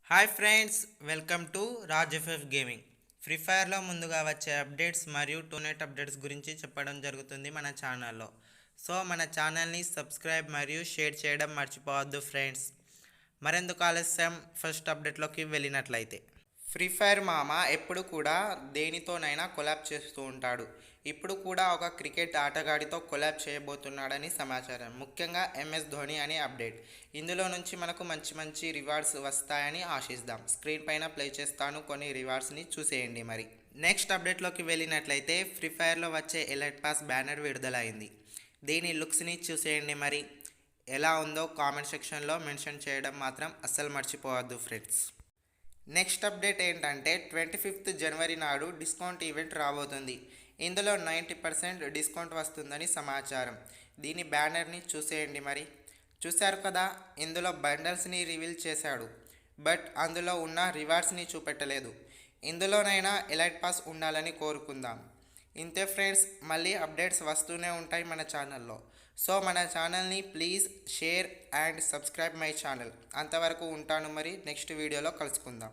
Hi friends, welcome to Raj FF gaming. Free ఫైర్లో ముందుగా వచ్చే అప్డేట్స్ మరియు టూనెట్ అప్డేట్స్ గురించి చెప్పడం జరుగుతుంది మన ఛానల్లో. సో మన ఛానల్ని సబ్స్క్రైబ్ మరియు షేర్ చేయడం మర్చిపోవద్దు ఫ్రెండ్స్. మరెందుకు ఆలస్యం, ఫస్ట్ అప్డేట్లోకి వెళ్ళినట్లయితే ఫ్రీ ఫైర్ మామ ఎప్పుడు కూడా దేనితోనైనా కొలాబ్ చేస్తూ ఉంటాడు. ఇప్పుడు కూడా ఒక క్రికెట్ ఆటగాడితో కొలాబ్ చేయబోతున్నాడని సమాచారం. ముఖ్యంగా ఎంఎస్ ధోని అనే అప్డేట్. ఇందులో నుంచి మనకు మంచి మంచి రివార్డ్స్ వస్తాయని ఆశిద్దాం. స్క్రీన్ పైన ప్లే చేస్తాను, కొన్ని రివార్డ్స్ని చూసేయండి. మరి నెక్స్ట్ అప్డేట్లోకి వెళ్ళినట్లయితే ఫ్రీ ఫైర్లో వచ్చే ఎలైట్ పాస్ బ్యానర్ విడుదలైంది. దీని లుక్స్ని చూసేయండి. మరి ఎలా ఉందో కామెంట్ సెక్షన్లో మెన్షన్ చేయడం మాత్రం అస్సలు మర్చిపోవద్దు ఫ్రెండ్స్. నెక్స్ట్ అప్డేట్ ఏంటంటే 25th జనవరి నాడు డిస్కౌంట్ ఈవెంట్ రాబోతుంది. ఇందులో 90% డిస్కౌంట్ వస్తుందని సమాచారం. దీని బ్యానర్ని చూసేయండి. మరి చూశారు కదా, ఇందులో బండల్స్ని రివీల్ చేశాడు, బట్ అందులో ఉన్న రివార్డ్స్ని చూపెట్టలేదు. ఇందులోనైనా ఎలైట్ పాస్ ఉండాలని కోరుకుందాం. ఇంతే ఫ్రెండ్స్, మళ్ళీ అప్డేట్స్ వస్తూనే ఉంటాయి మన ఛానల్లో. సో మన ఛానల్ని please share and subscribe my channel. అంతవరకు ఉంటాను. మరి నెక్స్ట్ వీడియోలో కలుసుకుందాం.